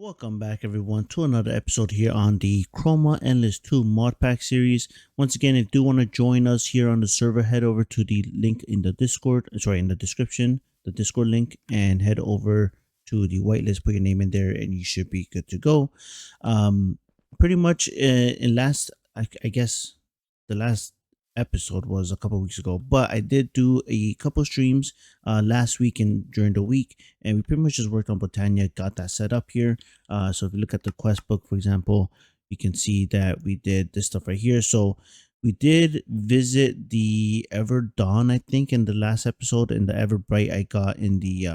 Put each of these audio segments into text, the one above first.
Welcome back everyone to another episode here on the Chroma Endless 2 mod pack series. Once again, if you do want to join us here on the server, head over to the link in the Discord, in the description, the Discord link, and head over to the whitelist, put your name in there and you should be good to go. Pretty much in last, I guess the last episode was a couple weeks ago, but I did do a couple streams last week and during the week, and we pretty much just worked on Botania, got that set up here. So if you look at the quest book, for example, you can see that we did this stuff right here. So we did visit the Ever Dawn, I think, in the last episode, and the Ever Bright I got in the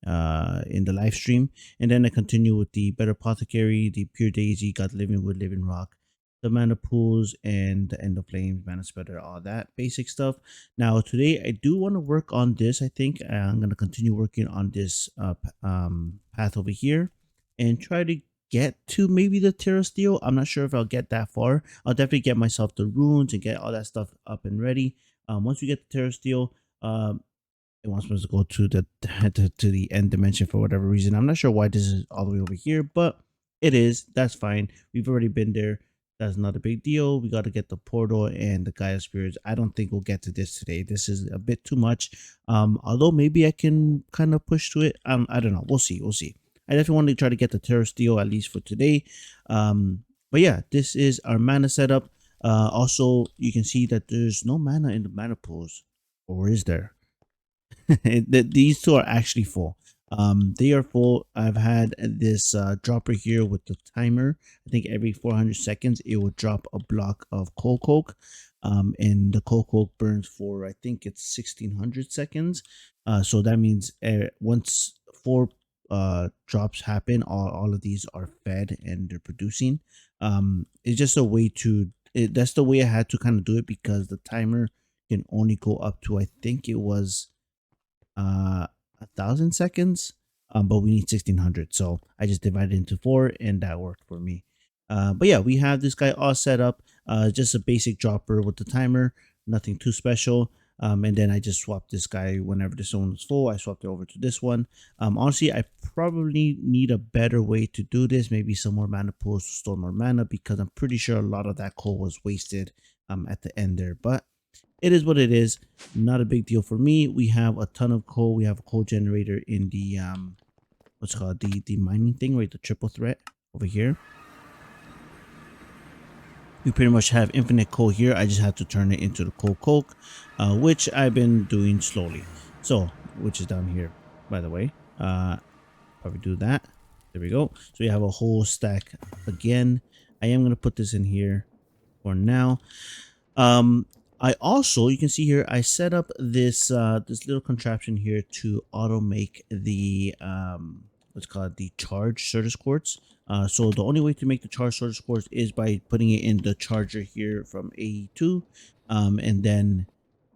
live stream, and then I continue with the Better Apothecary, the Pure Daisy, got Living Wood, Living Rock, the Mana Pools, and the End of Flames, Mana Spreader, all that basic stuff. Now today I do want to work on this. I think I'm going to continue working on this path over here and try to get to maybe the TERRASTEEL. I'm not sure if I'll get that far. I'll definitely get myself the runes and get all that stuff up and ready. Once we get the TERRASTEEL, it wants us to go to the to the end dimension for whatever reason. I'm not sure why this is all the way over here, but it is. That's fine. We've already been there. That's not a big deal. We got to get the portal and the Gaia spirits. I don't think we'll get to this today. This is a bit too much. Although maybe I can kind of push to it. I don't know. We'll see. We'll see. I definitely want to try to get the TERRASTEEL at least for today. But yeah, this is our mana setup. Also, you can see that there's no mana in the mana pools, or is there? These two are actually full. They are full. I've had this dropper here with the timer. I think every 400 seconds it will drop a block of coal coke, and the coal coke burns for, I think it's 1600 seconds. So that means once four drops happen, all of these are fed and they're producing. It's just a way to that's the way I had to kind of do it, because the timer can only go up to, I think it was 1,000 seconds, but we need 1600, so I just divided into 4 and that worked for me. But yeah, we have this guy all set up, just a basic dropper with the timer, nothing too special. And then I just swapped this guy whenever this one was full. I swapped it over to this one. Honestly, I probably need a better way to do this, maybe some more mana pools to store more mana, because I'm pretty sure a lot of that coal was wasted at the end there. But it is what it is. Not a big deal for me. We have a ton of coal. We have a coal generator in the what's it called, the mining thing, right? The triple threat over here. We pretty much have infinite coal here. I just have to turn it into the coal coke, which I've been doing slowly. So, which is down here, by the way. Probably do that. There we go. So you have a whole stack again. I am gonna put this in here for now. I also, you can see here, I set up this this little contraption here to auto make the what's called the charge Certus quartz. So the only way to make the charge Certus quartz is by putting it in the charger here from AE2, and then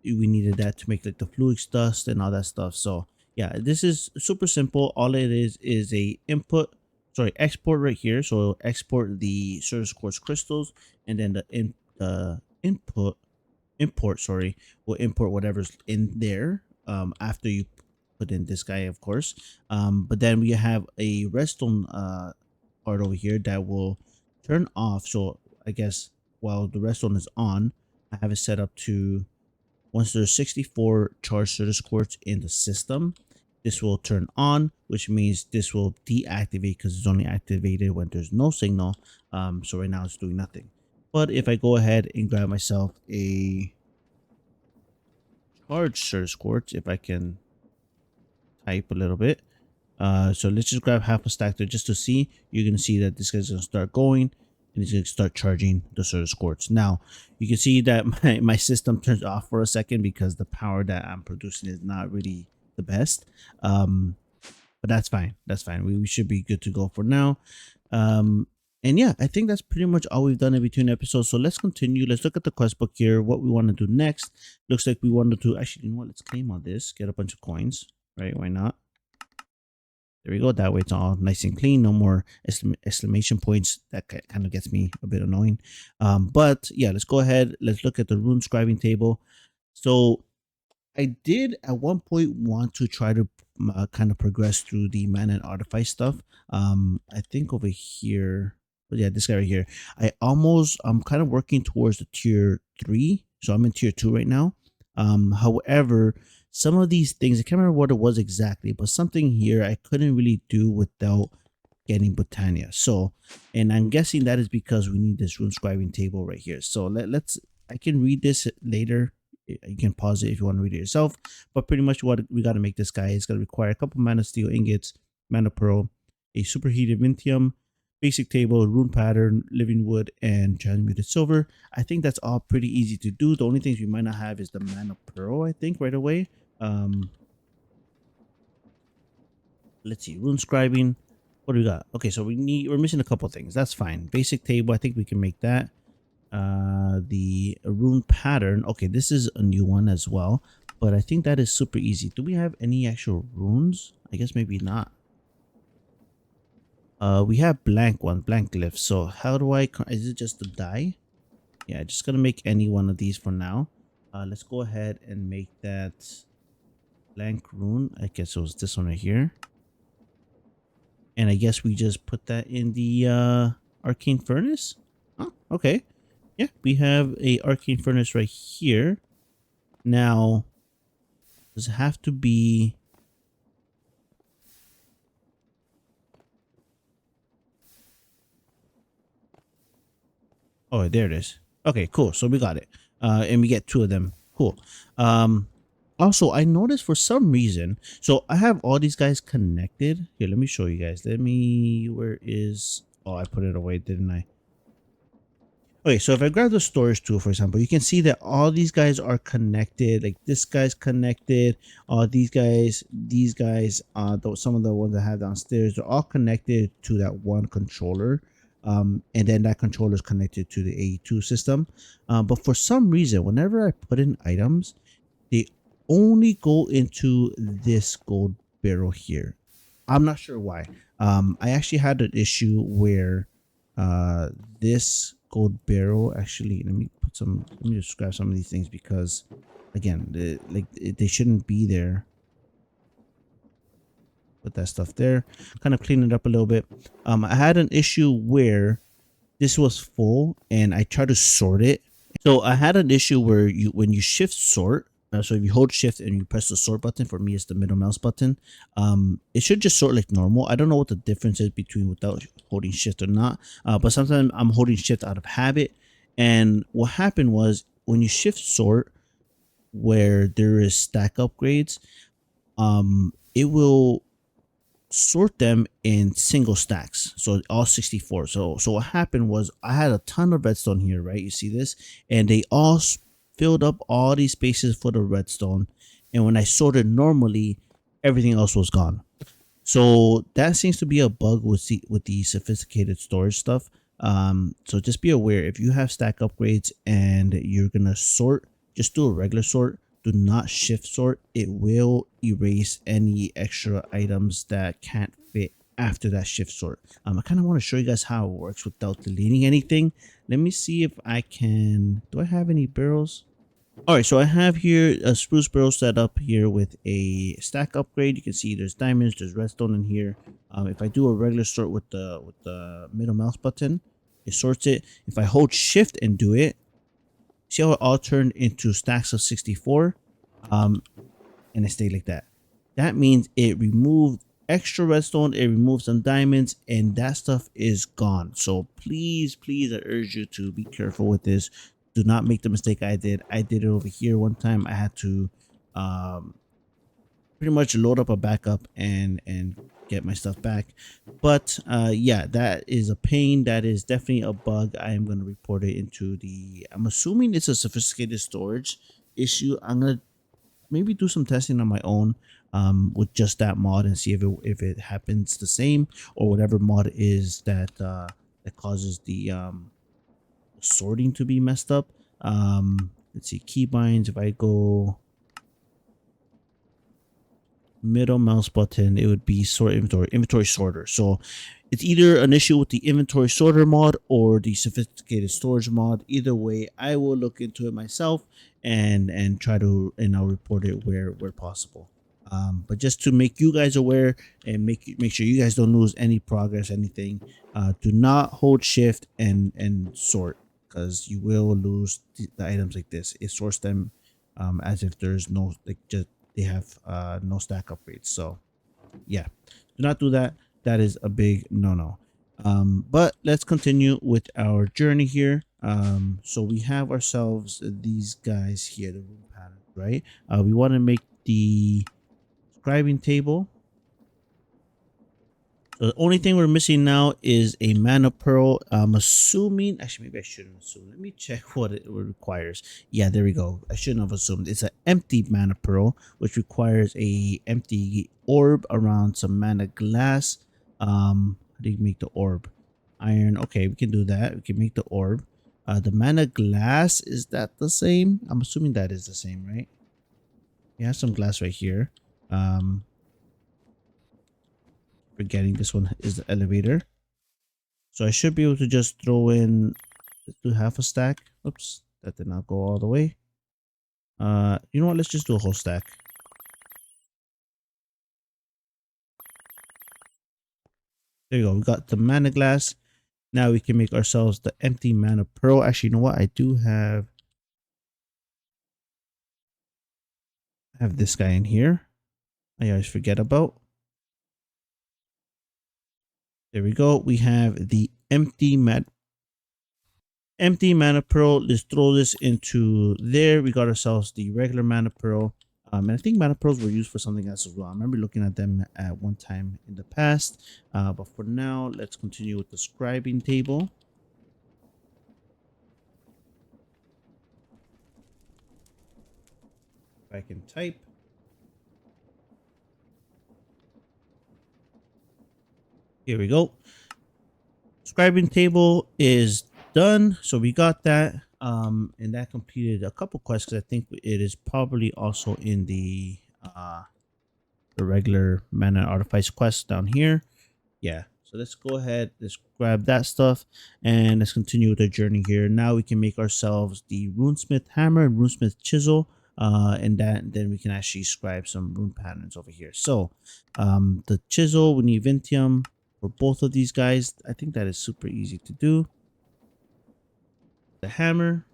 we needed that to make like the fluix dust and all that stuff. So yeah, this is super simple. All it is a export right here. So export the Certus quartz crystals, and then the import will import whatever's in there after you put in this guy, of course. But then we have a redstone part over here that will turn off. So I guess while the redstone is on, I have it set up to, once there's 64 charged Certus quartz in the system, this will turn on, which means this will deactivate because it's only activated when there's no signal. So right now it's doing nothing. But if I go ahead and grab myself a charged Certus quartz, if I can type a little bit. So let's just grab half a stack there just to see. You're going to see that this guy's going to start going and he's going to start charging the Certus quartz. Now, you can see that my system turns off for a second because the power that I'm producing is not really the best. But that's fine. That's fine. We should be good to go for now. And yeah, I think that's pretty much all we've done in between episodes. So let's continue. Let's look at the quest book here. What we want to do next. Looks like we wanted to, actually, you know what? Let's claim on this. Get a bunch of coins, right? Why not? There we go. That way it's all nice and clean. No more exclamation points. That kind of gets me a bit annoying. But yeah, let's go ahead. Let's look at the rune scribing table. So I did at one point want to try to kind of progress through the mana and artifice stuff. I think over here, but yeah, this guy right here. I'm kind of working towards the tier 3, so I'm in tier 2 right now. However, some of these things I can't remember what it was exactly, but something here I couldn't really do without getting Botania. So, and I'm guessing that is because we need this rune scribing table right here. So let's I can read this later. You can pause it if you want to read it yourself. But pretty much what we got to make this guy is going to require a couple mana steel ingots, mana pearl, a superheated vintium, basic table, rune pattern, living wood, and transmuted silver. I think that's all pretty easy to do. The only things we might not have is the mana pearl, I think, right away. Let's see, rune scribing. What do we got? Okay, so we're missing a couple things. That's fine. Basic table, I think we can make that. The rune pattern. Okay, this is a new one as well, but I think that is super easy. Do we have any actual runes? I guess maybe not. We have blank glyphs. So how do I? Is it just the die? Yeah, just gonna make any one of these for now. Let's go ahead and make that blank rune. I guess it was this one right here. And I guess we just put that in the arcane furnace. Oh, okay. Yeah, we have a arcane furnace right here. Now, does it have to be? Oh, there it is. Okay, cool. So we got it. And we get 2 of them. Cool. Also, I noticed for some reason, so I have all these guys connected. Here, let me show you guys. Where is, oh, I put it away, didn't I? Okay, so if I grab the storage tool, for example, you can see that all these guys are connected. Like this guy's connected. These guys, some of the ones I have downstairs, they're all connected to that one controller. And then that controller is connected to the AE2 system. But for some reason, whenever I put in items, they only go into this gold barrel here. I'm not sure why. I actually had an issue where uh this gold barrel, actually, let me just grab some of these things because again, they shouldn't be there. Put that stuff there, kind of clean it up a little bit. I had an issue where this was full and I tried to sort it. So I had an issue where when you shift sort, so if you hold shift and you press the sort button, for me it's the middle mouse button, it should just sort like normal. I don't know what the difference is between without holding shift or not, but sometimes I'm holding shift out of habit. And what happened was when you shift sort where there is stack upgrades, it will sort them in single stacks, so all 64. So what happened was I had a ton of redstone here, right? You see this, and they all filled up all these spaces for the redstone, and when I sorted normally, everything else was gone. So that seems to be a bug with the sophisticated storage stuff. So just be aware, if you have stack upgrades and you're gonna sort, just do a regular sort. Do not shift sort. It will erase any extra items that can't fit after that shift sort. I kind of want to show you guys how it works without deleting anything. Let me see if I can. Do I have any barrels? All right, so I have here a spruce barrel set up here with a stack upgrade. You can see there's diamonds, there's redstone in here. If I do a regular sort with the middle mouse button, it sorts it. If I hold shift and do it, see how it all turned into stacks of 64, and it stayed like that. That means it removed extra redstone, it removed some diamonds, and that stuff is gone. So please, I urge you to be careful with this. Do not make the mistake I did. I did it over here one time. I had to pretty much load up a backup and get my stuff back. But yeah, that is a pain. That is definitely a bug. I am going to report it into the, I'm assuming it's a sophisticated storage issue. I'm going to maybe do some testing on my own with just that mod and see if it happens the same, or whatever mod is that that causes the sorting to be messed up. Let's see, keybinds. If I go middle mouse button, it would be sort inventory sorter. So it's either an issue with the inventory sorter mod or the sophisticated storage mod. Either way, I will look into it myself and try to report it where possible. But just to make you guys aware and make sure you guys don't lose any progress, anything. Do not hold shift and sort, because you will lose the items like this. It sorts them as if there's no, like, just they have no stack upgrades. So yeah, do not do that. That is a big no. But let's continue with our journey here. So we have ourselves these guys here, the rune pattern, right? We want to make the scribing table. So the only thing we're missing now is a mana pearl. I'm assuming, actually, maybe I shouldn't assume. Let me check what it requires. Yeah, there we go. I shouldn't have assumed. It's an empty mana pearl, which requires a empty orb around some mana glass. How do you make the orb? Iron. Okay, we can do that. We can make the orb. The mana glass, is that the same? I'm assuming that is the same, right? We have some glass right here. Forgetting this one is the elevator. So I should be able to just throw in, let's do half a stack. Oops, that did not go all the way. You know what? Let's just do a whole stack. There you go. We got the mana glass. Now we can make ourselves the empty mana pearl. Actually, you know what? I do have this guy in here. I always forget about. There we go. We have the empty mana pearl. Let's throw this into there. We got ourselves the regular mana pearl. And I think mana pearls were used for something else as well. I remember looking at them at one time in the past. But for now, let's continue with the scribing table. If I can type. Here we go. Scribing table is done. So we got that. And that completed a couple quests, because I think it is probably also in the regular mana artifice quest down here. Yeah, so let's go ahead, let's grab that stuff, and let's continue with the journey here. Now we can make ourselves the runesmith hammer and runesmith chisel, and then we can actually scribe some rune patterns over here. So the chisel, we need Vintium for both of these guys. I think that is super easy to do. The hammer,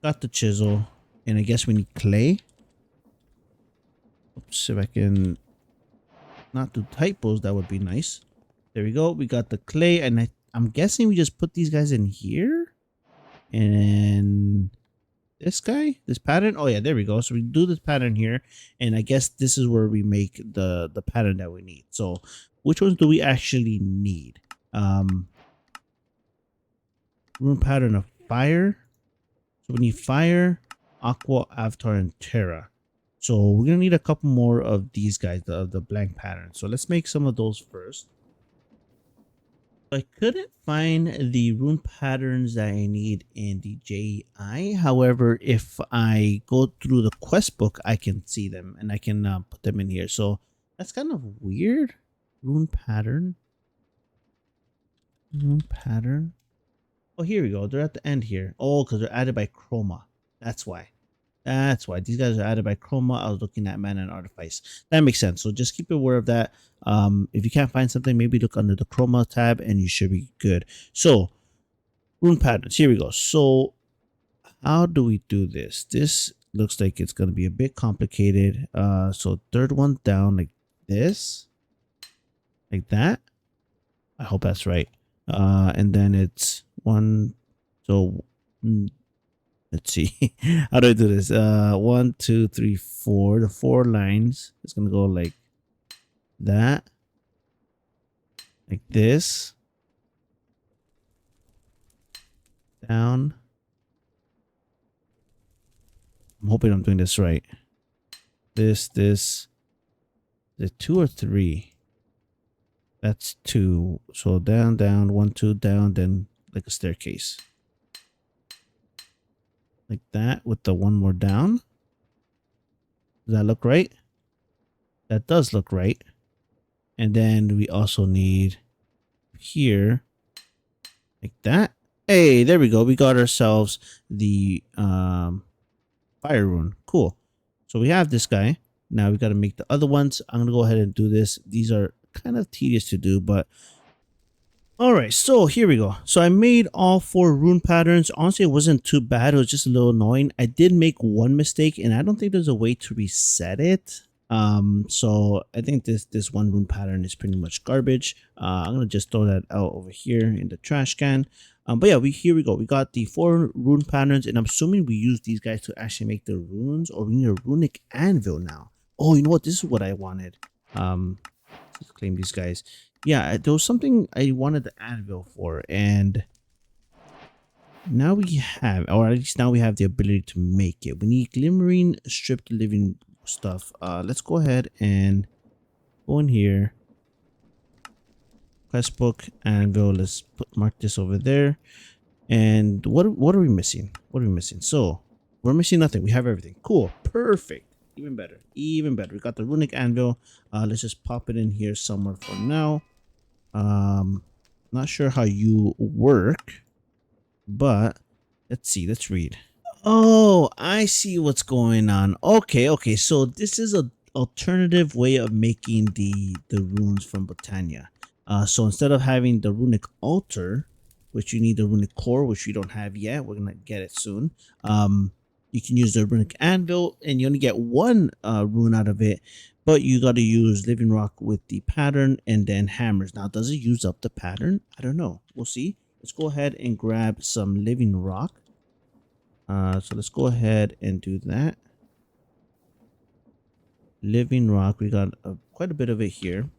got the chisel, and I guess we need clay. Oops, if I can not do typos, that would be nice. There we go. We got the clay, and I'm guessing we just put these guys in here. And this guy, this pattern. Oh yeah, there we go. So we do this pattern here, and I guess this is where we make the pattern that we need. So which ones do we actually need? Rune pattern of fire. So we need fire, aqua, avatar, and terra. So we're gonna need a couple more of these guys, the blank pattern. So let's make some of those first. I couldn't find the rune patterns that I need in the JI. However, if I go through the quest book, I can see them, and I can put them in here. So that's kind of weird. Rune pattern. Rune pattern. Oh, here we go. They're at the end here. Oh, because they're added by Chroma. That's why. That's why these guys are added by Chroma. I was looking at mana and artifice. That makes sense. So just keep aware of that. If you can't find something, maybe look under the Chroma tab and you should be good. So rune patterns. Here we go. So how do we do this? This looks like it's going to be a bit complicated. So third one down like this, like that. I hope that's right. And then it's one. So let's see. How do I do this? 1, 2, 3, 4. The 4 lines. It's gonna go like that, like this, down. I'm hoping I'm doing this right. This. The 2 or 3. That's 2. So down, 1, 2, down, then like a staircase. Like that with the one more down. Does that look right? That does look right. And then we also need here like that. Hey, there we go. We got ourselves the fire rune. Cool. So we have this guy. Now we got to make the other ones. I'm gonna go ahead and do this. These are kind of tedious to do, but all right. So here we go. So I made all four rune patterns. Honestly, it wasn't too bad. It was just a little annoying. I did make one mistake, and I don't think there's a way to reset it. So I think this one rune pattern is pretty much garbage. I'm gonna just throw that out over here in the trash can. But yeah, here we go. We got the four rune patterns, and I'm assuming we use these guys to actually make the runes, or we need a runic anvil now. Oh, you know what? This is what I wanted. Um, let's claim these guys. Yeah, there was something I wanted the anvil for, and now we have, or at least now we have the ability to make it. We need glimmering stripped living stuff. Let's go ahead and go in here. Quest book anvil. Let's mark this over there. And what are we missing? What are we missing? So we're missing nothing. We have everything. Cool. Perfect. Even better. Even better. We got the runic anvil. Let's just pop it in here somewhere for now. Not sure how you work, but let's see. Let's read. Oh, I see what's going on. Okay, okay. So this is a alternative way of making the runes from Botania. So instead of having the runic altar, which you need the runic core, which we don't have yet, we're gonna get it soon. You can use the runic anvil, and you only get one rune out of it, but you got to use living rock with the pattern and then hammers. Now, does it use up the pattern? I don't know. We'll see. Let's go ahead and grab some living rock. So let's go ahead and do that. Living rock, we got quite a bit of it here.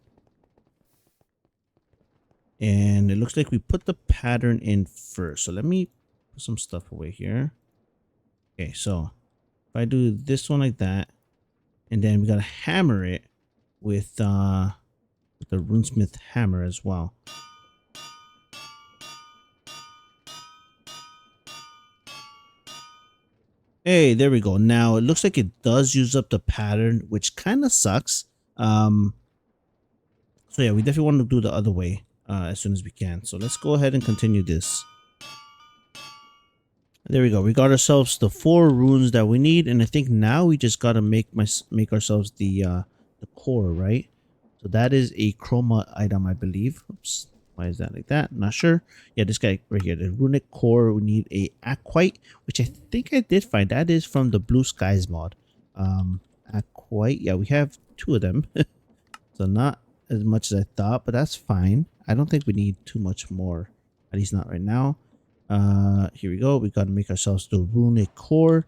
And it looks like we put the pattern in first. So let me put some stuff away here. Okay, so if I do this one like that, and then we gotta hammer it with the runesmith hammer as well. Hey, there we go. Now it looks like it does use up the pattern, which kind of sucks. So yeah, we definitely want to do the other way as soon as we can. So let's go ahead and continue this. There we go. We got ourselves the four runes that we need, and I think now we just gotta make ourselves the core, right? So that is a chroma item, I believe. Oops. Why is that like that? Not sure. Yeah, this guy right here, the runic core. We need a aquite, which I think I did find. That is from the Blue Skies mod. Aquite. Yeah, we have two of them. So not as much as I thought, but that's fine. I don't think we need too much more, at least not right now. Here we go. We got to make ourselves the runic core,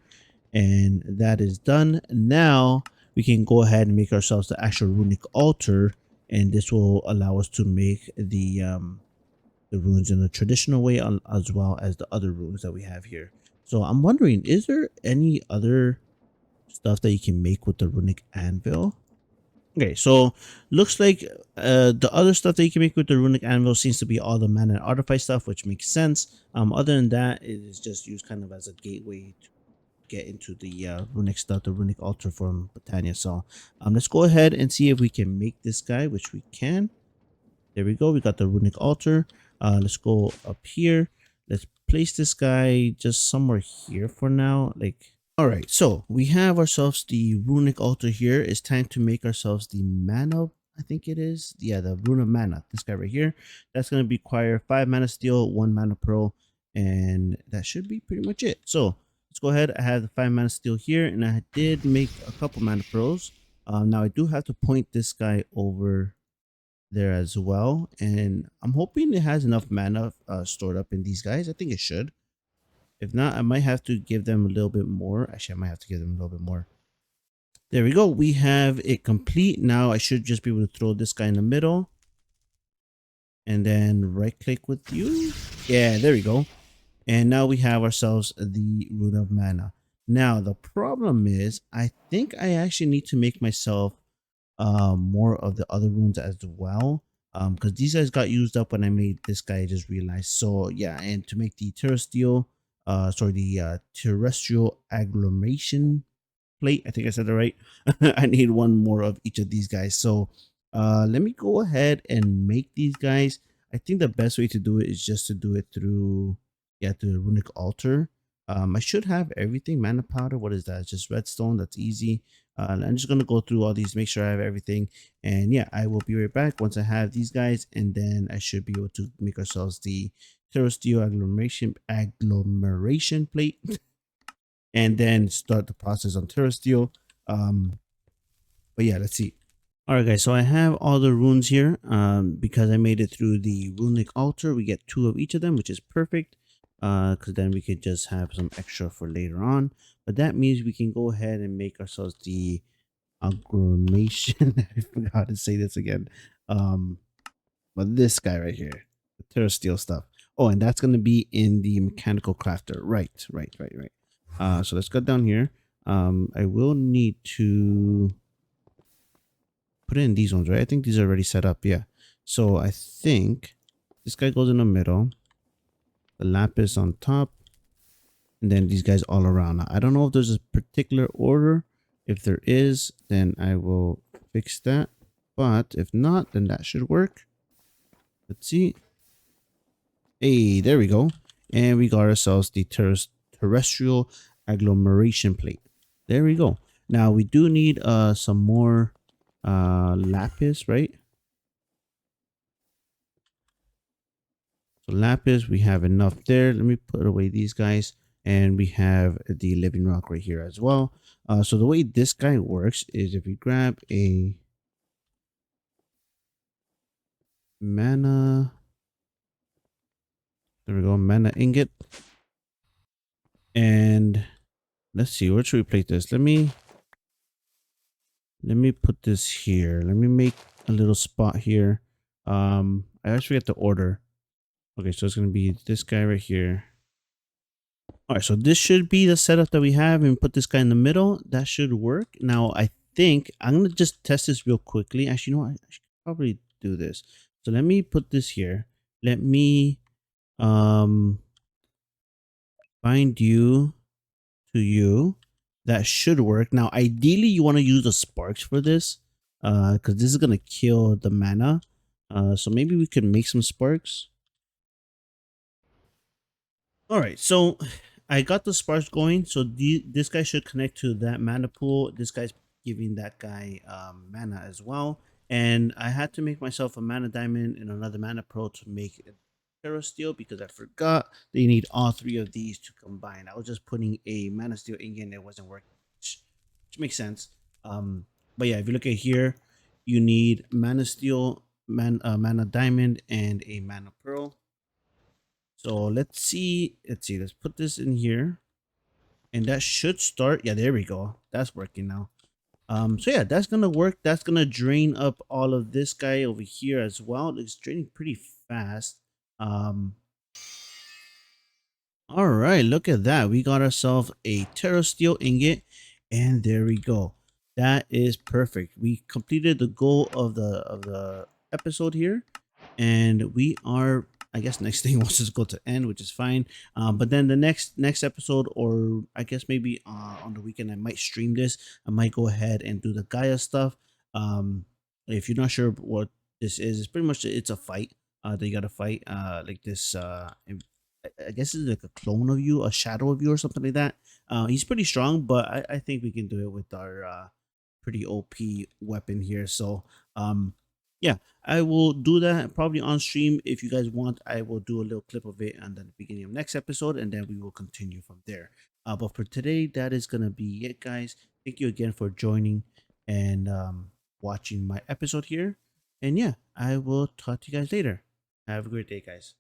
and that is done. Now we can go ahead and make ourselves the actual runic altar, and this will allow us to make the runes in the traditional way, as well as the other runes that we have here. So I'm wondering, is there any other stuff that you can make with the runic anvil? Okay, so looks like the other stuff that you can make with the runic anvil seems to be all the mana and artifice stuff, which makes sense. Other than that, it is just used kind of as a gateway to get into the runic stuff, the runic altar from Botania. So let's go ahead and see if we can make this guy, which we can. There we go. We got the runic altar. Let's go up here. Let's place this guy just somewhere here for now, like. All right, so we have ourselves the runic altar here. It's time to make ourselves the mana. I think it is. Yeah, the rune of mana. This guy right here. That's going to require 5 mana steel, 1 mana pearl, and that should be pretty much it. So let's go ahead. I have the 5 mana steel here, and I did make a couple mana pearls. Now I do have to point this guy over there as well, and I'm hoping it has enough mana stored up in these guys. I think it should. If not, I might have to give them a little bit more. Actually, I might have to give them a little bit more. There we go. We have it complete. Now I should just be able to throw this guy in the middle. And then right click with you. Yeah, there we go. And now we have ourselves the rune of mana. Now the problem is, I think I actually need to make myself more of the other runes as well. Because these guys got used up when I made this guy, I just realized. So yeah, and to make the TERRASTEEL, the terrestrial agglomeration plate, I think I said it right. I need one more of each of these guys. So let me go ahead and make these guys. I think the best way to do it is just to do it through Yeah, the runic altar. I should have everything. Mana powder. What is that? It's just redstone. That's easy. I'm just gonna go through all these, make sure I have everything, and yeah, I will be right back once I have these guys, and then I should be able to make ourselves the TERRASTEEL agglomeration plate, and then start the process on TERRASTEEL. Um, but yeah, let's see. All right, guys. So I have all the runes here. Because I made it through the runic altar, we get 2 of each of them, which is perfect. Because then we could just have some extra for later on. But that means we can go ahead and make ourselves the agglomeration. I forgot how to say this again. Um, but this guy right here, the TerraSteel stuff. Oh, and that's gonna be in the mechanical crafter. Right. So let's go down here. I will need to put in these ones, right? I think these are already set up. Yeah. So I think this guy goes in the middle, the lapis on top, and then these guys all around. Now, I don't know if there's a particular order. If there is, then I will fix that. But if not, then that should work. Let's see. Hey, there we go. And we got ourselves the terrestrial agglomeration plate. There we go. Now we do need some more lapis, right? So lapis, we have enough there. Let me put away these guys. And we have the living rock right here as well. So the way this guy works is if you grab a mana, there we go, mana ingot. And let's see, where should we place this? Let me put this here. Let me make a little spot here. I always forget the order. Okay, so it's gonna be this guy right here. All right, so this should be the setup that we have, and put this guy in the middle. That should work. Now, I think I'm gonna just test this real quickly. Actually, you know what? I should probably do this. So let me put this here. Let me bind you to you. That should work. Now, ideally, you want to use the sparks for this, because this is gonna kill the mana. So maybe we could make some sparks. All right, so I got the sparks going. So this guy should connect to that mana pool. This guy's giving that guy mana as well. And I had to make myself a mana diamond and another mana pearl to make it terra steel, because I forgot that you need all 3 of these to combine. I was just putting a mana steel ingot and it wasn't working, which makes sense. But yeah, if you look at here, you need mana steel, mana diamond, and a mana pearl. So let's see. Let's put this in here. And that should start. Yeah, there we go. That's working now. So yeah, that's gonna work. That's gonna drain up all of this guy over here as well. It's draining pretty fast. Um, all right, look at that. We got ourselves a Terra Steel ingot, and there we go. That is perfect. We completed the goal of the episode here, and we are, I guess, next thing wants us to go to end, which is fine. But then the next episode, or I guess maybe on the weekend, I might stream this. I might go ahead and do the Gaia stuff. If you're not sure what this is, it's pretty much, it's a fight that you gotta fight, like this I guess it's like a clone of you, a shadow of you, or something like that. He's pretty strong, but I think we can do it with our pretty OP weapon here. So, yeah, I will do that probably on stream. If you guys want, I will do a little clip of it and then the beginning of next episode, and then we will continue from there. But for today, that is gonna be it, guys. Thank you again for joining and watching my episode here. And yeah, I will talk to you guys later. Have a great day, guys.